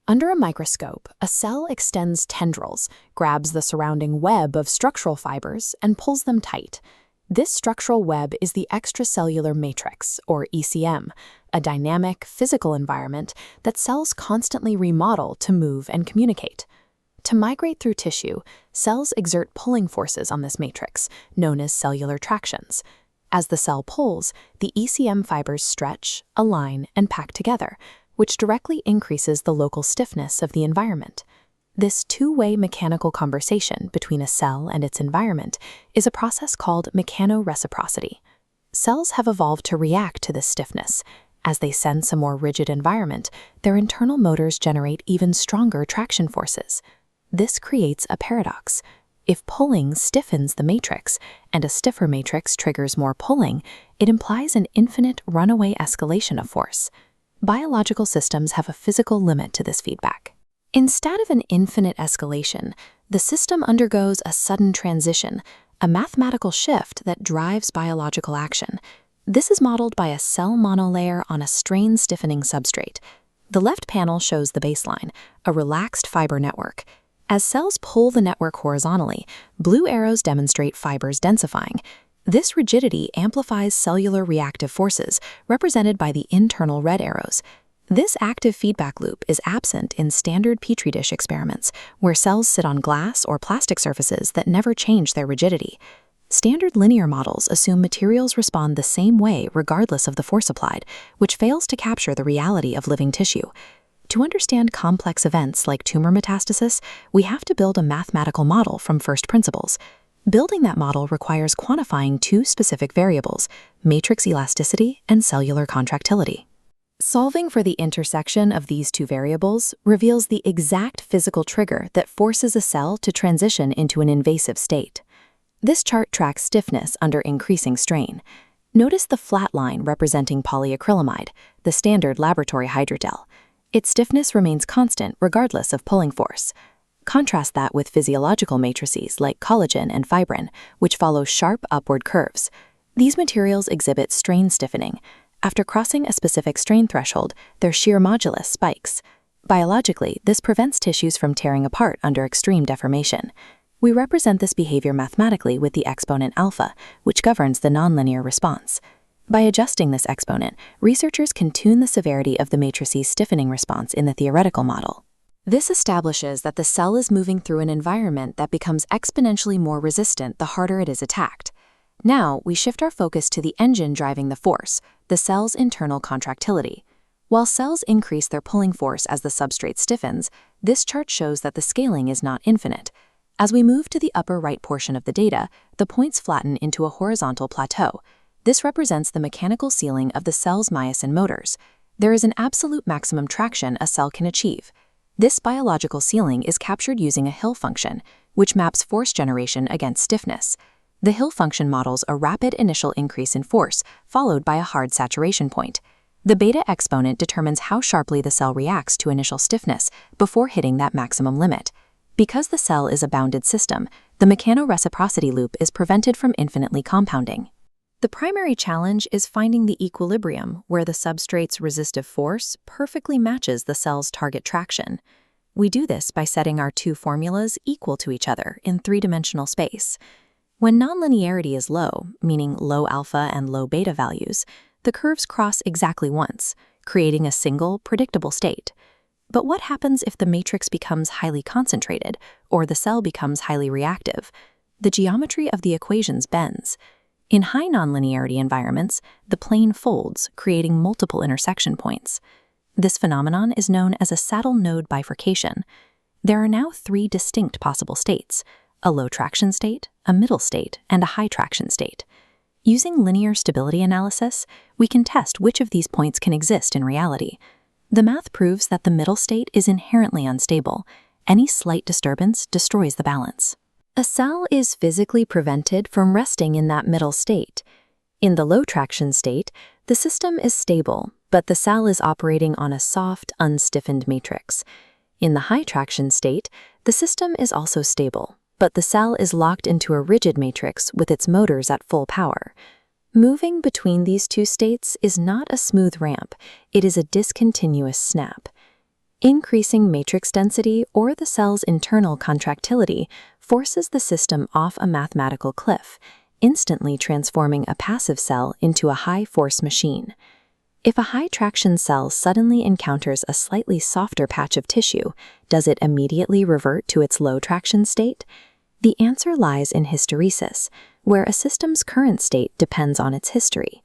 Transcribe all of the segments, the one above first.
Under a microscope, a cell extends tendrils, grabs the surrounding web of structural fibers, and pulls them tight. This structural web is the extracellular matrix, or ECM, a dynamic, physical environment that cells constantly remodel to move and communicate. To migrate through tissue, cells exert pulling forces on this matrix, known as cellular tractions. As the cell pulls, the ECM fibers stretch, align, and pack together, which directly increases the local stiffness of the environment. This two-way mechanical conversation between a cell and its environment is a process called mechanoreciprocity. Cells have evolved to react to this stiffness. As they sense a more rigid environment, their internal motors generate even stronger traction forces. This creates a paradox. If pulling stiffens the matrix, and a stiffer matrix triggers more pulling, it implies an infinite runaway escalation of force. Biological systems have a physical limit to this feedback. Instead of an infinite escalation, the system undergoes a sudden transition, a mathematical shift that drives biological action. This is modeled by a cell monolayer on a strain-stiffening substrate. The left panel shows the baseline, a relaxed fiber network. As cells pull the network horizontally, blue arrows demonstrate fibers densifying. This rigidity amplifies cellular reactive forces, represented by the internal red arrows. This active feedback loop is absent in standard Petri dish experiments, where cells sit on glass or plastic surfaces that never change their rigidity. Standard linear models assume materials respond the same way regardless of the force applied, which fails to capture the reality of living tissue. To understand complex events like tumor metastasis, we have to build a mathematical model from first principles. Building that model requires quantifying two specific variables, matrix elasticity and cellular contractility. Solving for the intersection of these two variables reveals the exact physical trigger that forces a cell to transition into an invasive state. This chart tracks stiffness under increasing strain. Notice the flat line representing polyacrylamide, the standard laboratory hydrogel. Its stiffness remains constant regardless of pulling force. Contrast that with physiological matrices like collagen and fibrin, which follow sharp upward curves. These materials exhibit strain-stiffening. After crossing a specific strain threshold, their shear modulus spikes. Biologically, this prevents tissues from tearing apart under extreme deformation. We represent this behavior mathematically with the exponent alpha, which governs the nonlinear response. By adjusting this exponent, researchers can tune the severity of the matrice's stiffening response in the theoretical model. This establishes that the cell is moving through an environment that becomes exponentially more resistant the harder it is attacked. Now, we shift our focus to the engine driving the force, the cell's internal contractility. While cells increase their pulling force as the substrate stiffens, this chart shows that the scaling is not infinite. As we move to the upper right portion of the data, the points flatten into a horizontal plateau. This represents the mechanical ceiling of the cell's myosin motors. There is an absolute maximum traction a cell can achieve. This biological ceiling is captured using a Hill function, which maps force generation against stiffness. The Hill function models a rapid initial increase in force, followed by a hard saturation point. The beta exponent determines how sharply the cell reacts to initial stiffness before hitting that maximum limit. Because the cell is a bounded system, the mechanoreciprocity loop is prevented from infinitely compounding. The primary challenge is finding the equilibrium where the substrate's resistive force perfectly matches the cell's target traction. We do this by setting our two formulas equal to each other in three-dimensional space. When nonlinearity is low, meaning low alpha and low beta values, the curves cross exactly once, creating a single, predictable state. But what happens if the matrix becomes highly concentrated or the cell becomes highly reactive? The geometry of the equations bends. In high nonlinearity environments, the plane folds, creating multiple intersection points. This phenomenon is known as a saddle node bifurcation. There are now three distinct possible states: a low traction state, a middle state, and a high traction state. Using linear stability analysis, we can test which of these points can exist in reality. The math proves that the middle state is inherently unstable. Any slight disturbance destroys the balance. A cell is physically prevented from resting in that middle state. In the low traction state, the system is stable, but the cell is operating on a soft, unstiffened matrix. In the high traction state, the system is also stable, but the cell is locked into a rigid matrix with its motors at full power. Moving between these two states is not a smooth ramp, it is a discontinuous snap. Increasing matrix density or the cell's internal contractility forces the system off a mathematical cliff, instantly transforming a passive cell into a high-force machine. If a high-traction cell suddenly encounters a slightly softer patch of tissue, does it immediately revert to its low-traction state? The answer lies in hysteresis, where a system's current state depends on its history.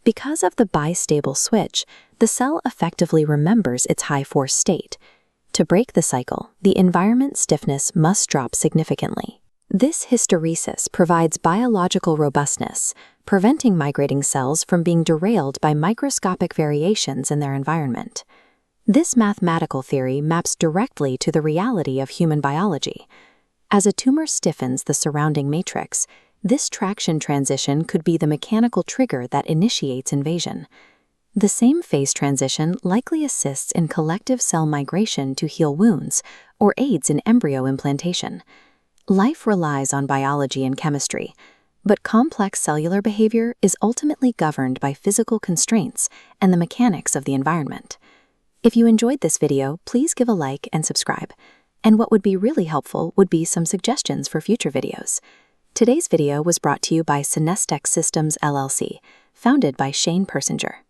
Because of the bistable switch, the cell effectively remembers its high-force state. To break the cycle, the environment stiffness must drop significantly. This hysteresis provides biological robustness, preventing migrating cells from being derailed by microscopic variations in their environment. This mathematical theory maps directly to the reality of human biology. As a tumor stiffens the surrounding matrix, this traction transition could be the mechanical trigger that initiates invasion. The same phase transition likely assists in collective cell migration to heal wounds or aids in embryo implantation. Life relies on biology and chemistry, but complex cellular behavior is ultimately governed by physical constraints and the mechanics of the environment. If you enjoyed this video, please give a like and subscribe. And what would be really helpful would be some suggestions for future videos. Today's video was brought to you by Synestec Systems LLC, founded by Shane Persinger.